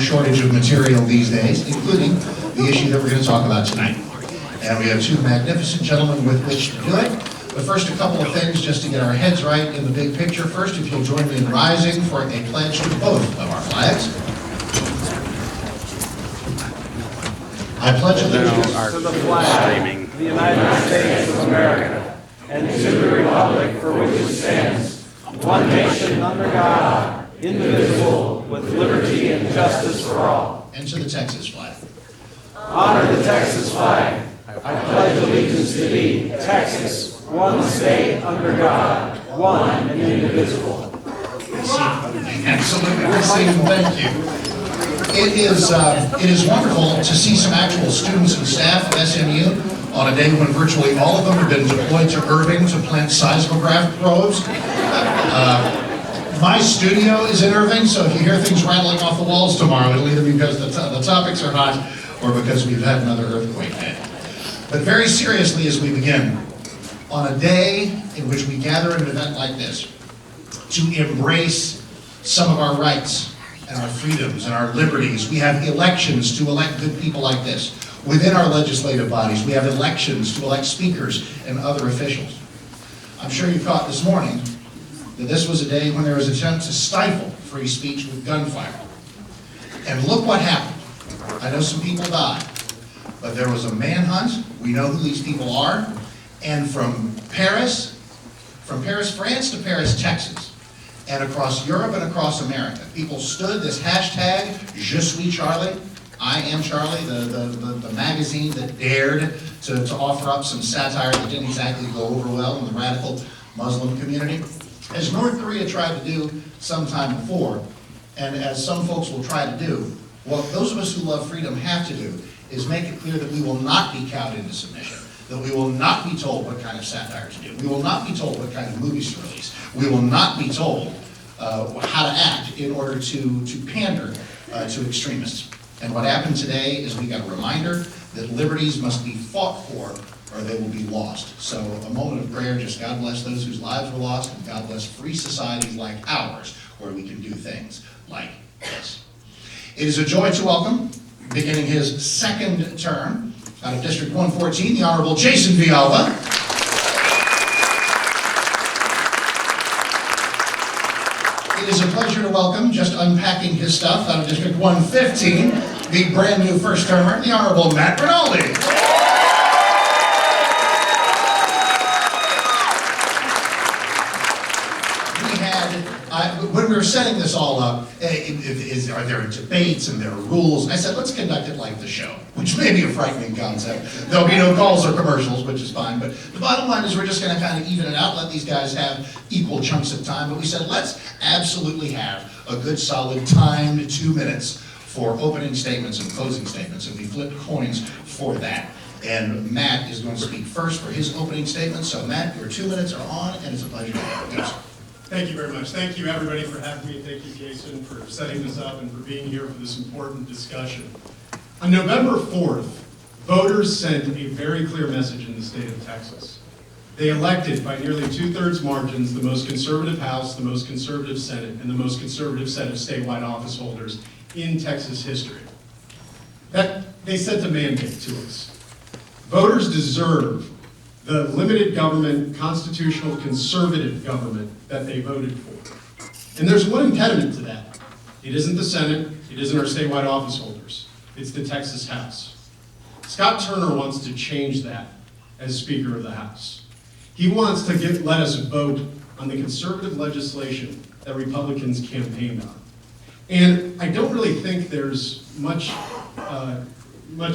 shortage of material these days, including the issue that we're going to talk about tonight. And we have two magnificent gentlemen with which to do it. But first, a couple of things just to get our heads right in the big picture. First, if you'll join me in rising for a pledge to both of our flags. I pledge allegiance to the flag of the United States of America and to the republic for which it stands, one nation under God, indivisible, with liberty and justice for all. And to the Texas flag. Honor the Texas flag. I pledge allegiance to thee, Texas, one state under God, one and indivisible. Absolutely, thank you. It is wonderful to see some actual students and staff at SMU on a day when virtually all of them have been deployed to Irving to plant seismograph probes. My studio is in Irving, so if you hear things rattling off the walls tomorrow, it'll either be because the topics are hot or because we've had another earthquake day. But very seriously as we begin, on a day in which we gather at an event like this to embrace some of our rights and our freedoms and our liberties, we have elections to elect good people like this. Within our legislative bodies, we have elections to elect speakers and other officials. I'm sure you caught this morning that this was a day when there was an attempt to stifle free speech with gunfire. And look what happened. I know some people died, but there was a manhunt. We know who these people are. And from Paris, France to Paris, Texas, and across Europe and across America, people stood this hashtag, Je suis Charlie, I am Charlie, the magazine that dared to offer up some satire that didn't exactly go over well in the radical Muslim community. As North Korea tried to do sometime before, and as some folks will try to do, what those of us who love freedom have to do is make it clear that we will not be cowed into submission, that we will not be told what kind of satire to do, we will not be told what kind of movies to release, we will not be told how to act in order to pander to extremists. And what happened today is we got a reminder that liberties must be fought for or they will be lost. So a moment of prayer, just God bless those whose lives were lost, and God bless free societies like ours where we can do things like this. It is a joy to welcome, beginning his second term out of District 114, the Honorable Jason Villalba. It is a pleasure to welcome, just unpacking his stuff out of District 115, the brand new first termer, the Honorable Matt Rinaldi. When we were setting this all up, are there debates and there are rules? I said, let's conduct it like the show, which may be a frightening concept. There'll be no calls or commercials, which is fine. But the bottom line is we're just going to kind of even it out, let these guys have equal chunks of time. But we said, let's absolutely have a good solid timed 2 minutes for opening statements and closing statements. And we flipped coins for that. And Matt is going to speak first for his opening statement. So Matt, your 2 minutes are on, and it's a pleasure to have you. Thank you very much. Thank you, everybody, for having me. Thank you, Jason, for setting this up and for being here for this important discussion. On November 4th, voters sent a very clear message in the state of Texas. They elected by nearly 2/3 margins the most conservative House, the most conservative Senate, and the most conservative set of statewide office holders in Texas history. That they sent a mandate to us. Voters deserve the limited government, constitutional, conservative government that they voted for. And there's one impediment to that. It isn't the Senate, it isn't our statewide office holders, it's the Texas House. Scott Turner wants to change that as Speaker of the House. He wants to let us vote on the conservative legislation that Republicans campaigned on. And I don't really think there's much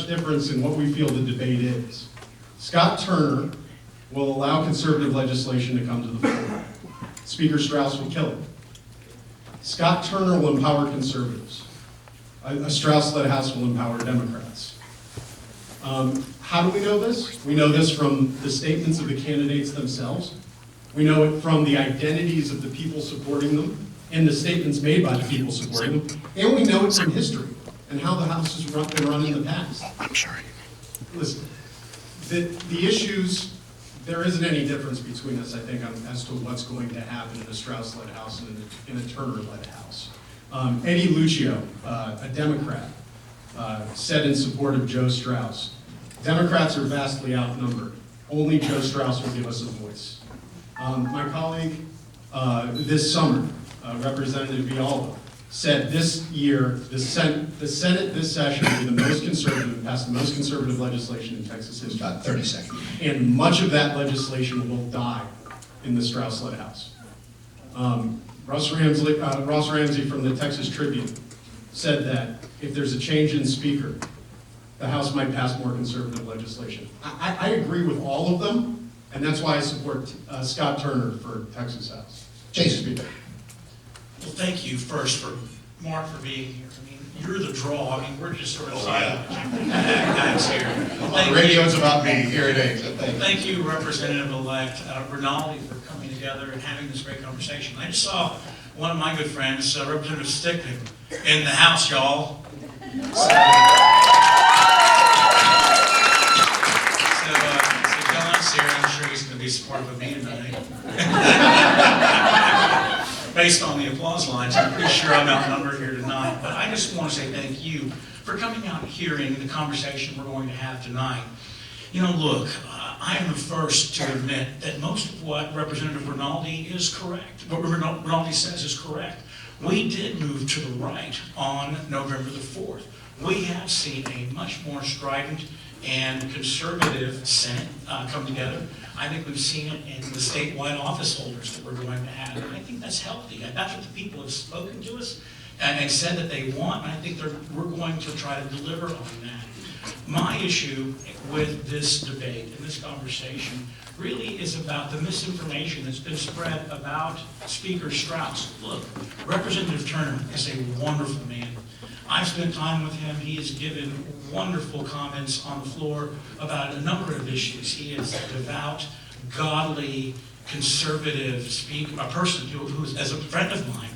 difference in what we feel the debate is. Scott Turner will allow conservative legislation to come to the floor. Speaker Strauss will kill it. Scott Turner will empower conservatives. A Strauss-led House will empower Democrats. How do we know this? We know this from the statements of the candidates themselves. We know it from the identities of the people supporting them and the statements made by the people supporting them. And we know it from history and how the House has been run in the past. I'm sorry. Listen, the issues, there isn't any difference between us, I think, as to what's going to happen in a Strauss-led House and in a Turner-led House. Eddie Lucio, a Democrat, said in support of Joe Strauss, Democrats are vastly outnumbered. Only Joe Strauss will give us a voice. My colleague this summer, Representative Villalba, said this year the Senate this session will be the most conservative, pass the most conservative legislation in Texas history. About 30 seconds. And much of that legislation will die in the Strauss-led House. Ross Ramsey from the Texas Tribune said that if there's a change in speaker, the House might pass more conservative legislation. I agree with all of them, and that's why I support Scott Turner for Texas House. Jason. Well, thank you first for Mark for being here. I mean, you're the draw. I mean, we're just sort of silent guys here. Well, the radio's about me here today. So thank you, Representative-elect Rinaldi, for coming together and having this great conversation. I just saw one of my good friends, Representative Stickney, in the House, y'all. So John's here. I'm sure he's going to be supportive of me tonight. Based on the applause lines, I'm pretty sure I'm outnumbered here tonight. But I just want to say thank you for coming out and hearing the conversation we're going to have tonight. You know, look, I am the first to admit that most of what Representative Rinaldi is correct. What Rinaldi says is correct. We did move to the right on November the 4th. We have seen a much more strident and conservative Senate come together. I think we've seen it in the statewide office holders that we're going to have. And I think that's healthy. That's what the people have spoken to us and said that they want. And I think we're going to try to deliver on that. My issue with this debate and this conversation really is about the misinformation that's been spread about Speaker Strauss. Look, Representative Turner is a wonderful man. I've spent time with him. He has given wonderful comments on the floor about a number of issues. He is a devout, godly, conservative speaker, a person who is as a friend of mine.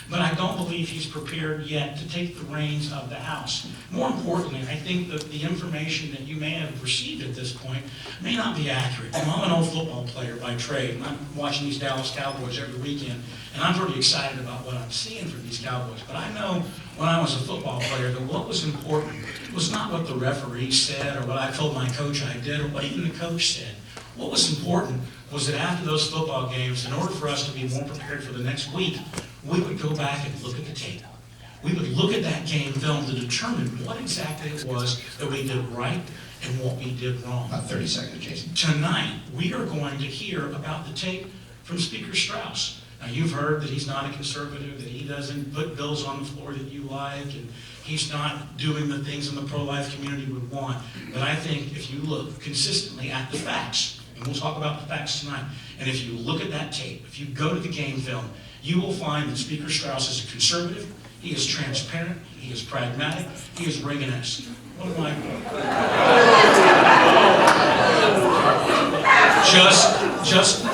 But I don't believe he's prepared yet to take the reins of the House. More importantly, I think that the information that you may have received at this point may not be accurate. You know, I'm an old football player by trade, and I'm watching these Dallas Cowboys every weekend, and I'm pretty excited about what I'm seeing from these Cowboys. But I know when I was a football player that what was important was not what the referee said or what I told my coach I did or what even the coach said. What was important was that after those football games, in order for us to be more prepared for the next week, we would go back and look at the tape. We would look at that game film to determine what exactly it was that we did right and what we did wrong. About 30 seconds, Jason. Tonight, we are going to hear about the tape from Speaker Strauss. Now, you've heard that he's not a conservative, that he doesn't put bills on the floor that you like, and he's not doing the things in the pro-life community would want. But I think if you look consistently at the facts, and we'll talk about the facts tonight, and if you look at that tape, if you go to the game film, you will find that Speaker Strauss is a conservative, he is transparent, he is pragmatic, he is Reagan-esque. What am I? Just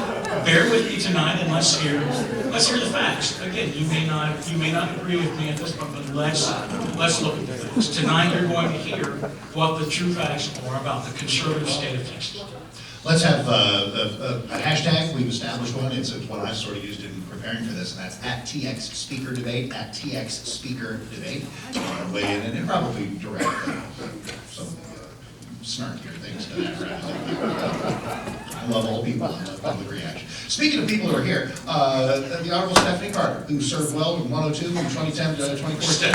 bear with me tonight and let's hear the facts. Again, you may not agree with me at this point, but let's look at the facts. Tonight you're going to hear what the true facts are about the conservative state of Texas. Let's have a hashtag. We've established one. It's one I sort of used in preparing for this, and that's @TXSpeakerDebate, @TXSpeakerDebate. Weigh in and probably direct some snarkier things to that. Right? I love all people. I love public reaction. Speaking of people who are here, the Honorable Stephanie Carter, who served well from 102 from 2010 to 2014.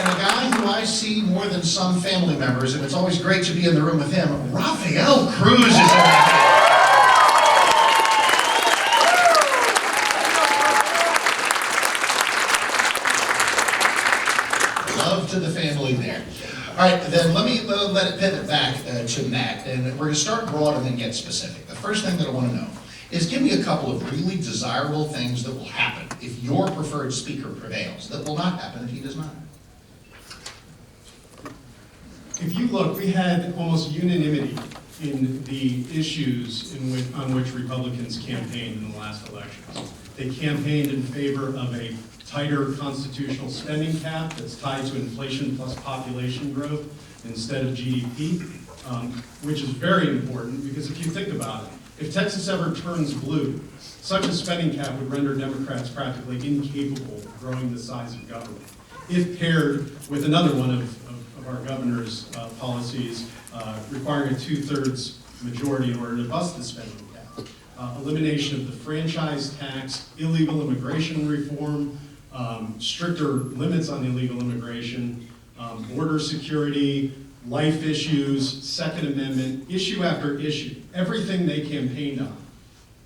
And a guy who I see more than some family members, and it's always great to be in the room with him, Rafael Cruz is in the Love to the family there. All right, then let it pivot back to Matt, and we're going to start broad and then get specific. The first thing that I want to know is give me a couple of really desirable things that will happen if your preferred speaker prevails, that will not happen if he does not. If you look, we had almost unanimity in the issues on which Republicans campaigned in the last elections. They campaigned in favor of a tighter constitutional spending cap that's tied to inflation plus population growth instead of GDP, which is very important because if you think about it, If Texas ever turns blue, such a spending cap would render Democrats practically incapable of growing the size of government. If paired with another one of our governor's policies requiring a 2/3 majority in order to bust the spending cap, elimination of the franchise tax, illegal immigration reform, stricter limits on illegal immigration, border security, life issues, Second Amendment, issue after issue, everything they campaigned on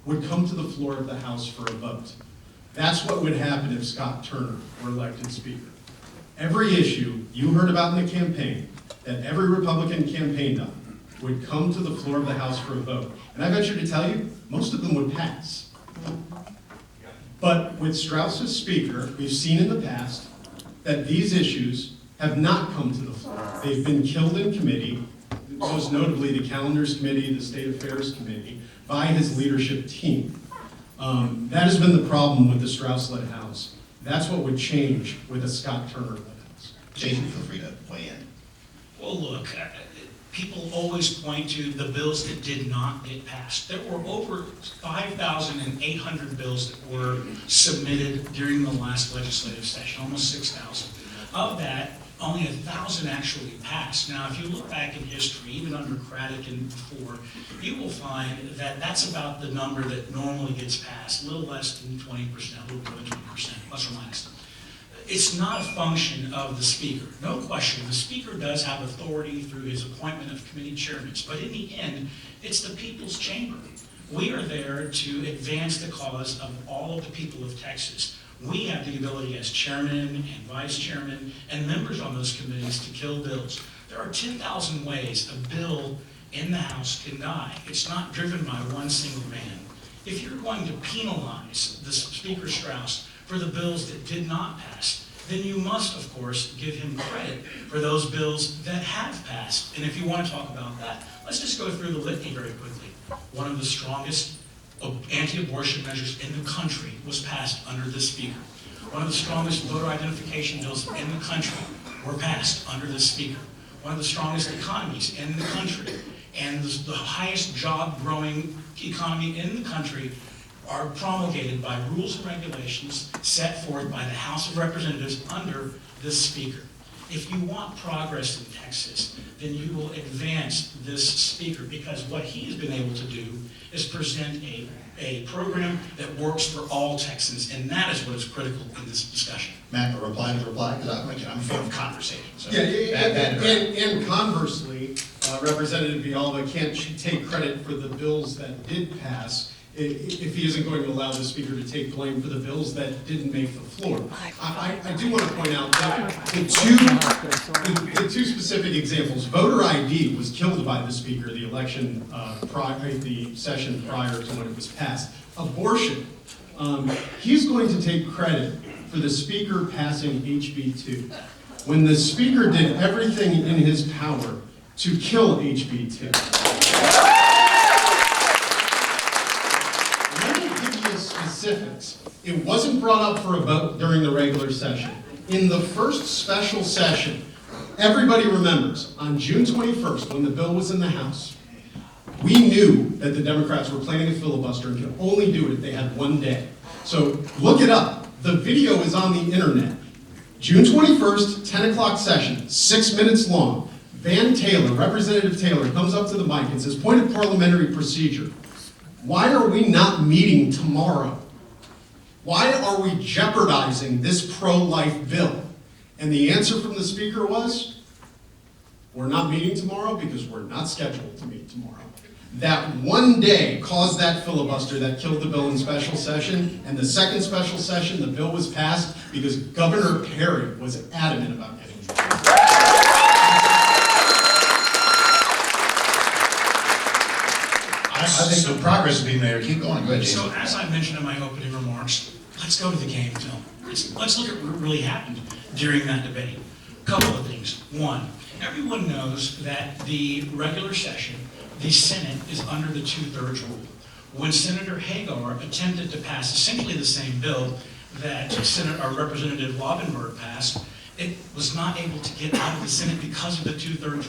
would come to the floor of the House for a vote. That's what would happen if Scott Turner were elected Speaker. Every issue you heard about in the campaign, that every Republican campaigned on, would come to the floor of the House for a vote. And I venture to tell you, most of them would pass. But with Strauss as Speaker, we've seen in the past that these issues have not come to the floor. They've been killed in committee, most notably the Calendars Committee, the State Affairs Committee, by his leadership team. That has been the problem with the Strauss-led House. That's what would change with a Scott Turner-led House. Jason, feel free to weigh in. Well, look, people always point to the bills that did not get passed. There were over 5,800 bills that were submitted during the last legislative session, almost 6,000. Of that, only 1,000 actually passed. Now, if you look back in history, even under Craddock and before, you will find that that's about the number that normally gets passed, a little less than 20%, a little more than 20%, plus or minus. It's not a function of the Speaker. No question, the Speaker does have authority through his appointment of committee chairmen, but in the end, it's the people's chamber. We are there to advance the cause of all of the people of Texas. We have the ability as chairman and vice chairman and members on those committees to kill bills. There are 10,000 ways a bill in the House can die. It's not driven by one single man. If you're going to penalize the Speaker Strauss for the bills that did not pass, then you must, of course, give him credit for those bills that have passed. And if you want to talk about that, let's just go through the litany very quickly. One of the strongest anti-abortion measures in the country was passed under this Speaker. One of the strongest voter identification bills in the country were passed under this Speaker. One of the strongest economies in the country and the highest job-growing economy in the country are promulgated by rules and regulations set forth by the House of Representatives under this Speaker. If you want progress in Texas, then you will advance this Speaker, because what he has been able to do is present a program that works for all Texans, and that is what is critical in this discussion. Matt, a reply to the reply, because I'm a fan of conversation. So And conversely, Representative Villalba can't take credit for the bills that did pass if he isn't going to allow the Speaker to take blame for the bills that didn't make the floor. I do want to point out that the two specific examples, voter ID was killed by the Speaker, the election, the session prior to when it was passed. Abortion, he's going to take credit for the Speaker passing HB 2, when the Speaker did everything in his power to kill HB 2. Specifics. It wasn't brought up for a vote during the regular session. In the first special session, everybody remembers, on June 21st, when the bill was in the House, we knew that the Democrats were planning a filibuster and could only do it if they had one day. So look it up. The video is on the internet. June 21st, 10 o'clock session, 6 minutes long. Van Taylor, Representative Taylor, comes up to the mic and says, point of parliamentary procedure. Why are we not meeting tomorrow? Why are we jeopardizing this pro-life bill? And the answer from the Speaker was, we're not meeting tomorrow because we're not scheduled to meet tomorrow. That one day caused that filibuster that killed the bill in special session, and the second special session, the bill was passed because Governor Perry was adamant about getting it. I think some progress is being made. Keep going. Go ahead, Jason. So as I mentioned in my opening remarks, let's go to the game film. Let's look at what really happened during that debate. A couple of things. One, everyone knows that the regular session, the Senate is under the 2/3 rule. When Senator Hagar attempted to pass essentially the same bill that Representative Laubenberg passed, It was not able to get out of the Senate because of the two-thirds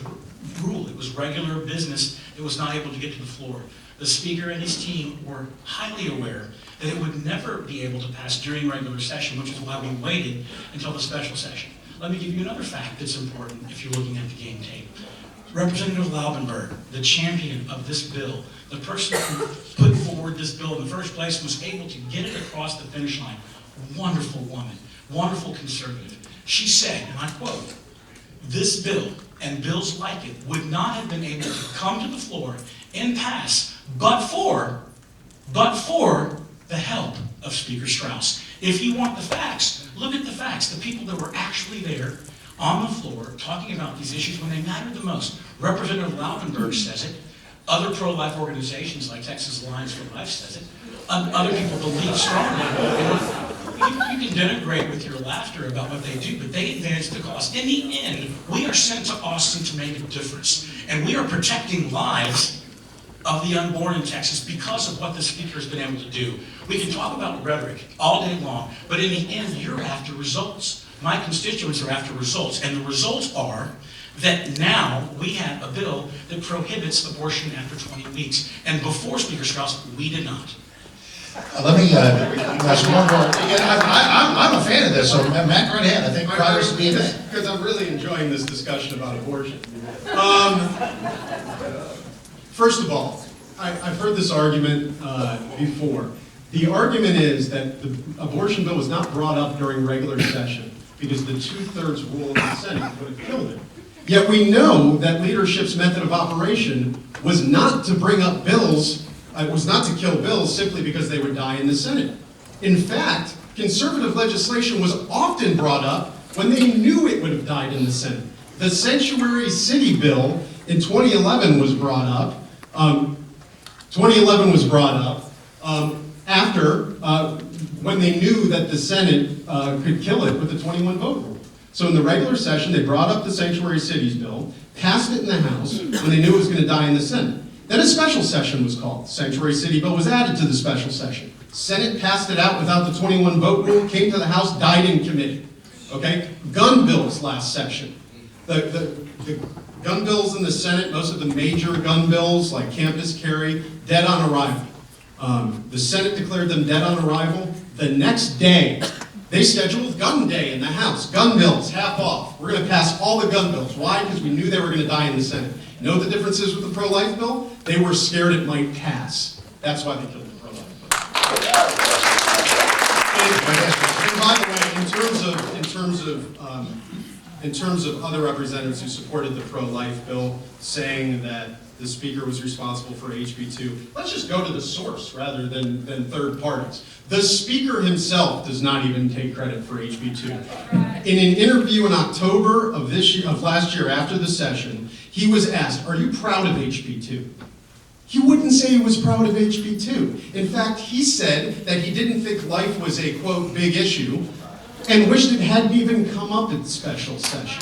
rule. It was regular business. It was not able to get to the floor. The Speaker and his team were highly aware that it would never be able to pass during regular session, which is why we waited until the special session. Let me give you another fact that's important if you're looking at the game tape. Representative Laubenberg, the champion of this bill, the person who put forward this bill in the first place, was able to get it across the finish line. Wonderful woman, wonderful conservative. She said, and I quote, "This bill and bills like it would not have been able to come to the floor and pass but for the help of Speaker Strauss." If you want the facts, look at the facts. The people that were actually there on the floor talking about these issues when they mattered the most. Representative Laubenberg says it. Other pro-life organizations like Texas Alliance for Life says it. Other people believe strongly. You can denigrate with your laughter about what they do, but they advance the cause. In the end, we are sent to Austin to make a difference, and we are protecting lives of the unborn in Texas because of what the Speaker has been able to do. We can talk about rhetoric all day long, but in the end, you're after results. My constituents are after results, and the results are that now we have a bill that prohibits abortion after 20 weeks. And before Speaker Strauss, we did not. Let me ask one more. I'm a fan of this, so Matt, go right ahead. I think progress is being made. Because I'm really enjoying this discussion about abortion. First of all, I've heard this argument before. The argument is that the abortion bill was not brought up during regular session because the two-thirds rule in the Senate would have killed it. Yet we know that leadership's method of operation was not to bring up bills, was not to kill bills simply because they would die in the Senate. In fact, conservative legislation was often brought up when they knew it would have died in the Senate. The Sanctuary City bill in 2011 was brought up. After when they knew that the Senate could kill it with the 21 vote rule. So in the regular session, they brought up the Sanctuary Cities bill, passed it in the House when they knew it was going to die in the Senate. Then a special session was called. The Sanctuary City bill was added to the special session. Senate passed it out without the 21 vote rule, came to the House, died in committee. Okay? Gun bills last session. The gun bills in the Senate, most of the major gun bills like campus carry, dead on arrival. The Senate declared them dead on arrival. The next day, they scheduled gun day in the House. Gun bills, half off. We're going to pass all the gun bills. Why? Because we knew they were going to die in the Senate. You know what the difference is with the pro-life bill? They were scared it might pass. That's why they killed the pro-life bill. And by the way, in terms of other representatives who supported the pro-life bill, saying that the Speaker was responsible for HB 2, let's just go to the source rather than third parties. The Speaker himself does not even take credit for HB 2. In an interview in October of last year after the session, he was asked, "Are you proud of HB 2? He wouldn't say he was proud of HB 2. In fact, he said that he didn't think life was a, quote, big issue, and wished it hadn't even come up at special session.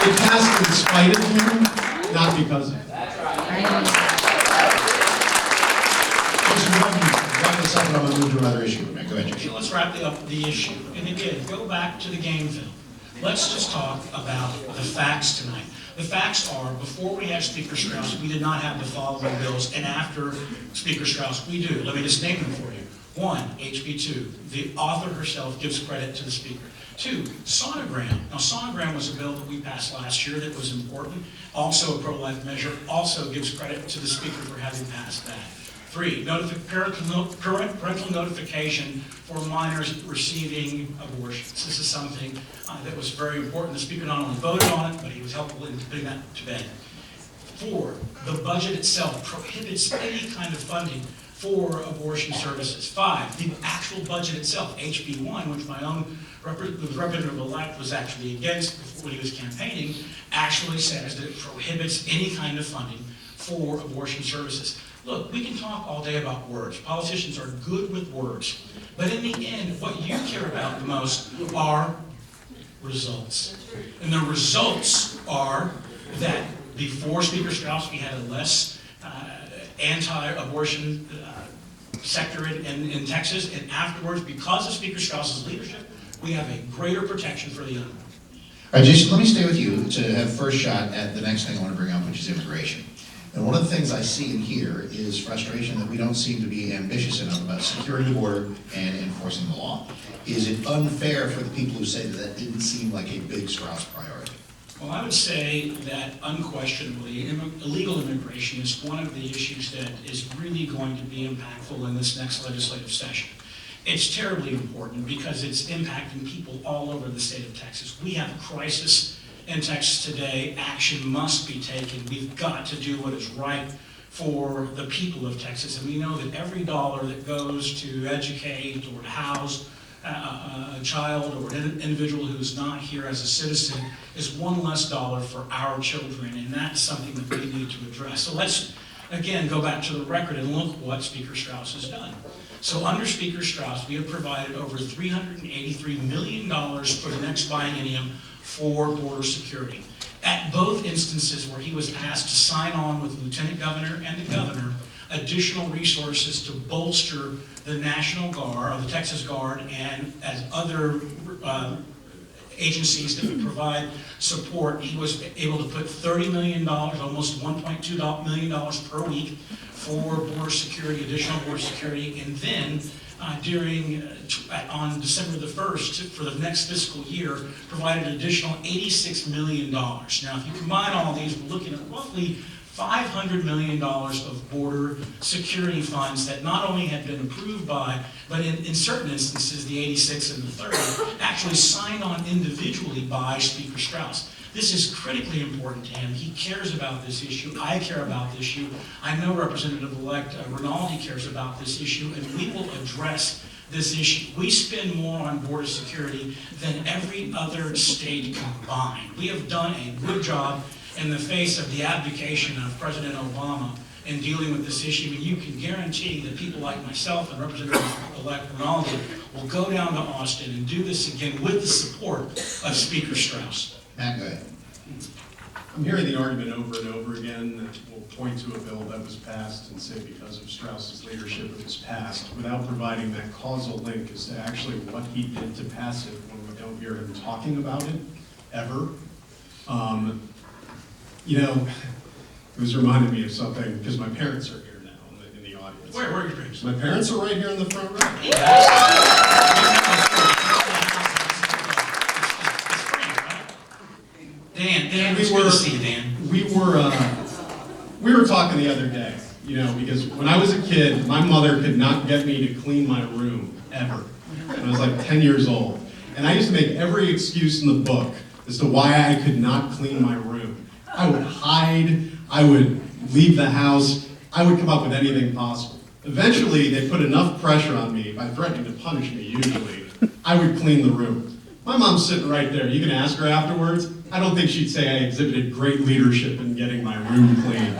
It passed in spite of him, not because of him. I'm going to move to another issue. Go ahead, Okay, let's wrap the issue. And again, go back to the game film. Let's just talk about the facts tonight. The facts are, before we had Speaker Strauss, we did not have the following bills, and after Speaker Strauss, we do. Let me just name them for you. 1, HB 2. The author herself gives credit to the Speaker. 2, sonogram. Now, sonogram was a bill that we passed last year that was important. Also a pro-life measure. Also gives credit to the Speaker for having passed that. 3, parental notification for minors receiving abortions. This is something that was very important. The Speaker not only voted on it, but he was helpful in putting that to bed. 4, the budget itself prohibits any kind of funding for abortion services. 5, the actual budget itself, HB 1, which my own representative-elect was actually against when he was campaigning, actually says that it prohibits any kind of funding for abortion services. Look, we can talk all day about words. Politicians are good with words. But in the end, what you care about the most are results. And the results are that before Speaker Strauss, we had a less anti-abortion sector in Texas, and afterwards, because of Speaker Strauss's leadership, we have a greater protection for the unborn. All right, Jason, let me stay with you to have first shot at the next thing I want to bring up, which is immigration. And one of the things I see and hear is frustration that we don't seem to be ambitious enough about securing the border and enforcing the law. Is it unfair for the people who say that that didn't seem like a big Strauss priority? Well, I would say that unquestionably, illegal immigration is one of the issues that is really going to be impactful in this next legislative session. It's terribly important because it's impacting people all over the state of Texas. We have a crisis in Texas today. Action must be taken. We've got to do what is right for the people of Texas. And we know that every dollar that goes to educate or to house a child or an individual who's not here as a citizen is one less dollar for our children, and that's something that we need to address. So let's, again, go back to the record and look what Speaker Strauss has done. So under Speaker Strauss, we have provided over $383 million for the next biennium for border security. At both instances where he was asked to sign on with the Lieutenant Governor and the Governor, additional resources to bolster the National Guard, or the Texas Guard, and as other agencies that would provide support. He was able to put $30 million, almost $1.2 million per week for border security, additional border security, and then on December the 1st, for the next fiscal year, provided an additional $86 million. Now, if you combine all these, we're looking at roughly $500 million of border security funds that not only had been approved by, but in certain instances, the 86 and the 30, actually signed on individually by Speaker Strauss. This is critically important to him. He cares about this issue. I care about this issue. I know Representative-elect Rinaldi cares about this issue, and we will address this issue. We spend more on border security than every other state combined. We have done a good job in the face of the abdication of President Obama in dealing with this issue, and you can guarantee that people like myself and Representative-elect Rinaldi will go down to Austin and do this again with the support of Speaker Strauss. Matt, go ahead. I'm hearing the argument over and over again that we'll point to a bill that was passed and say because of Strauss's leadership it was passed, without providing that causal link as to actually what he did to pass it when we don't hear him talking about it, ever. You know, it was reminding me of something, because my parents are here now in the audience. Where are your parents? My parents are right here in the front row. Dan, it's good to see you, Dan. We were talking the other day, you know, because when I was a kid, my mother could not get me to clean my room, ever. When I was like 10 years old. And I used to make every excuse in the book as to why I could not clean my room. I would hide, I would leave the house, I would come up with anything possible. Eventually, they put enough pressure on me, by threatening to punish me usually, I would clean the room. My mom's sitting right there. You can ask her afterwards. I don't think she'd say I exhibited great leadership in getting my room clean.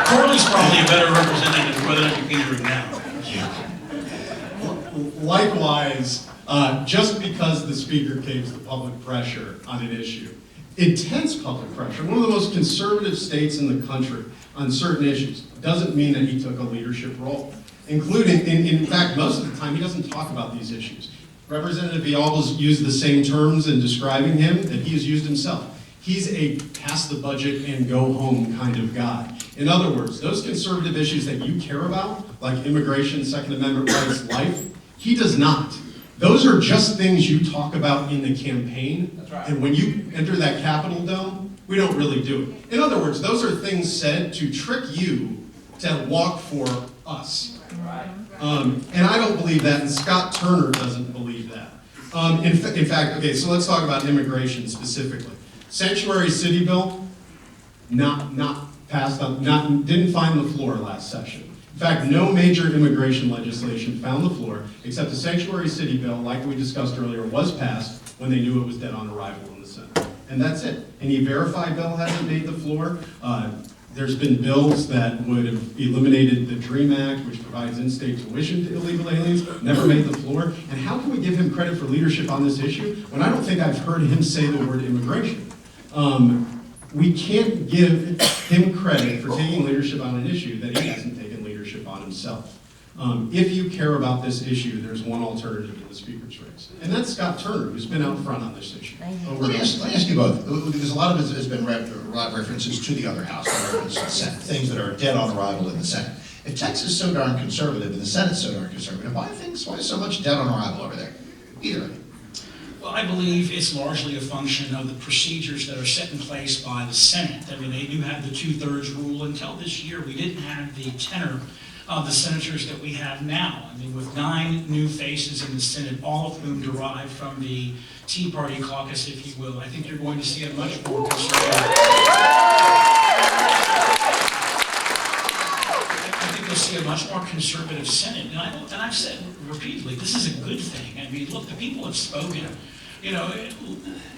Corley's probably a better representative of whether I can clean the room now. Likewise, just because the speaker caves the public pressure on an issue, intense public pressure, one of the most conservative states in the country on certain issues, doesn't mean that he took a leadership role. Including, in fact, most of the time, he doesn't talk about these issues. Representative Villalba's used the same terms in describing him that he has used himself. He's a pass the budget and go home kind of guy. In other words, those conservative issues that you care about, like immigration, Second Amendment rights, life, he does not. Those are just things you talk about in the campaign. That's right. And when you enter that Capitol dome, we don't really do it. In other words, those are things said to trick you to walk for us. Right. And I don't believe that, and Scott Turner doesn't believe that. In fact, okay, so let's talk about immigration specifically. Sanctuary City Bill, not passed up, didn't find the floor last session. In fact, no major immigration legislation found the floor, except the Sanctuary City Bill, like we discussed earlier, was passed when they knew it was dead on arrival in the Senate. And that's it. Any verified bill hasn't made the floor. There's been bills that would have eliminated the DREAM Act, which provides in-state tuition to illegal aliens, never made the floor. And how can we give him credit for leadership on this issue when I don't think I've heard him say the word immigration? We can't give him credit for taking leadership on an issue that he hasn't taken leadership on himself. If you care about this issue, there's one alternative in the speaker's race, and that's Scott Turner, who's been out front on this issue. Let me ask you both, because a lot of it has been a lot of references to the other house, references to the Senate, things that are dead on arrival in the Senate. If Texas is so darn conservative and the Senate's so darn conservative, why is so much dead on arrival over there? Either. Well, I believe it's largely a function of the procedures that are set in place by the Senate. I mean, they do have the 2/3 rule. Until this year, we didn't have the tenor of the senators that we have now. I mean, with 9 new faces in the Senate, all of whom derive from the Tea Party caucus, if you will, I think you're going to see a much more conservative. You'll see a much more conservative Senate, and I've said repeatedly, this is a good thing. I mean, look, the people have spoken. You know,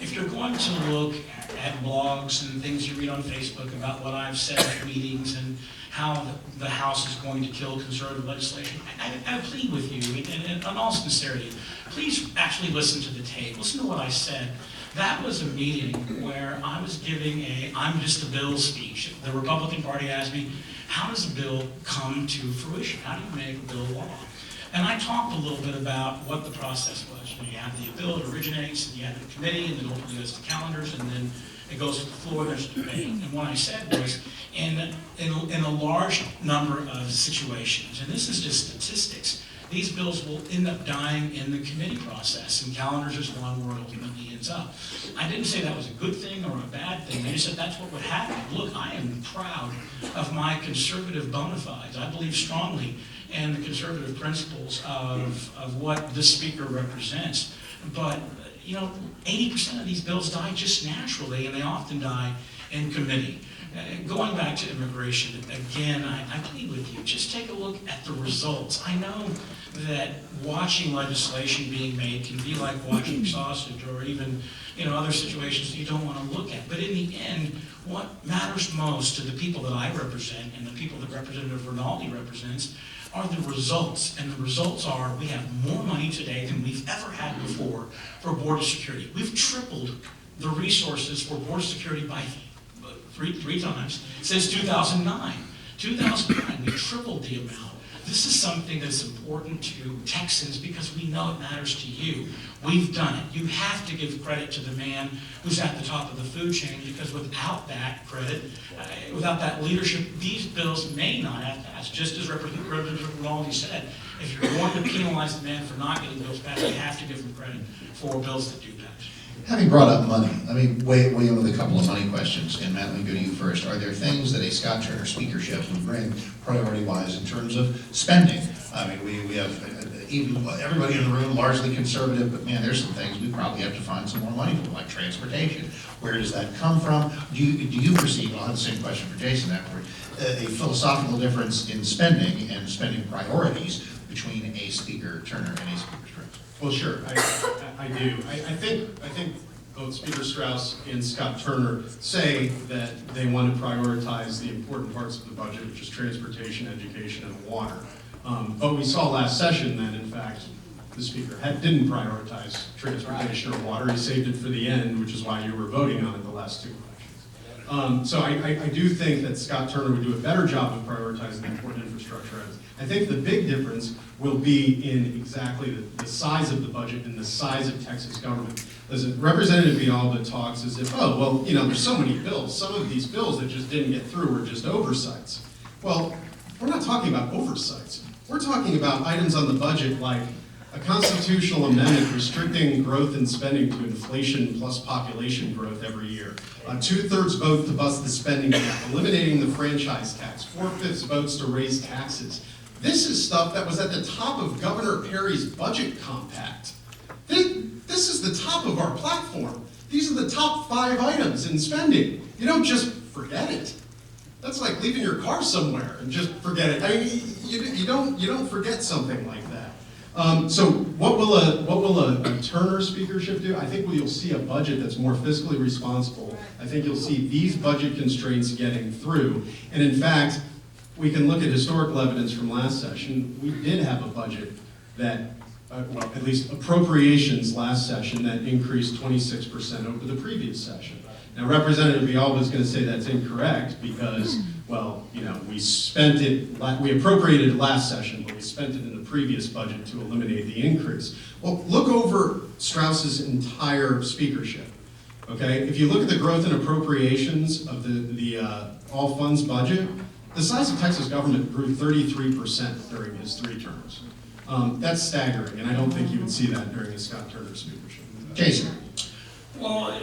if you're going to look at blogs and things you read on Facebook about what I've said at meetings and how the House is going to kill conservative legislation, I plead with you, in all sincerity, please actually listen to the tape. Listen to what I said. That was a meeting where I was giving I'm just a bill speech. The Republican Party asked me, how does a bill come to fruition? How do you make a bill law? And I talked a little bit about what the process was. You know, you have the bill, it originates, and you have the committee, and then ultimately goes to calendars, and then it goes to the floor, there's debate. And what I said was, in a large number of situations, and this is just statistics, these bills will end up dying in the committee process, and calendars is one where it ultimately ends up. I didn't say that was a good thing or a bad thing. I just said that's what would happen. Look, I am proud of my conservative bona fides. I believe strongly in the conservative principles of what this speaker represents. But, you know, 80% of these bills die just naturally, and they often die in committee. Going back to immigration, again, I plead with you, just take a look at the results. I know that watching legislation being made can be like watching sausage or even, you know, other situations that you don't want to look at. But in the end, what matters most to the people that I represent and the people that Representative Rinaldi represents are the results. And the results are we have more money today than we've ever had before for border security. We've tripled the resources for border security by three times since 2009. 2009, we tripled the amount. This is something that's important to Texans because we know it matters to you. We've done it. You have to give credit to the man who's at the top of the food chain because without that credit, without that leadership, these bills may not have passed. Just as Representative Rinaldi said, if you're going to penalize the man for not getting bills passed, you have to give him credit for bills that do pass. Having brought up money, let me weigh in with a couple of money questions. And Matt, let me go to you first. Are there things that a Scott Turner speakership would bring priority-wise in terms of spending? I mean, we have even everybody in the room largely conservative, but man, there's some things we probably have to find some more money for, like transportation. Where does that come from? Do you perceive, I'll have the same question for Jason afterward, a philosophical difference in spending and spending priorities between a Speaker Turner and a Speaker Strauss? Well, sure, I do. I think both Speaker Strauss and Scott Turner say that they want to prioritize the important parts of the budget, which is transportation, education, and water. But we saw last session that, in fact, the Speaker didn't prioritize transportation or water. He saved it for the end, which is why you were voting on it the last 2 elections. So I do think that Scott Turner would do a better job of prioritizing the important infrastructure items. I think the big difference will be in exactly the size of the budget and the size of Texas government. Listen, Representative Villalba talks as if, oh, well, you know, there's so many bills. Some of these bills that just didn't get through were just oversights. Well, we're not talking about oversights. We're talking about items on the budget like a constitutional amendment restricting growth in spending to inflation plus population growth every year. A 2/3 vote to bust the spending cap, eliminating the franchise tax, 4/5 votes to raise taxes. This is stuff that was at the top of Governor Perry's budget compact. This is the top of our platform. These are the top 5 items in spending. You don't just forget it. That's like leaving your car somewhere and just forget it. I mean, you don't forget something like that. So what will a Turner speakership do? I think you'll see a budget that's more fiscally responsible. I think you'll see these budget constraints getting through. And in fact, we can look at historical evidence from last session. We did have a budget that, well, at least appropriations last session that increased 26% over the previous session. Now, Representative Villalba is going to say that's incorrect because well, you know, we spent it, we appropriated it last session, but we spent it in the previous budget to eliminate the increase. Well, look over Strauss's entire speakership, okay? If you look at the growth in appropriations of the all funds budget, the size of Texas government grew 33% during his 3 terms. That's staggering, and I don't think you would see that during a Scott Turner speakership. Jason. Well,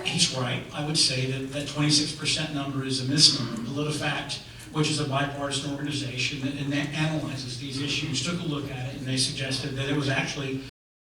he's right. I would say that that 26% number is a misnomer. PolitiFact, which is a bipartisan organization that analyzes these issues, took a look at it, and they suggested that it was actually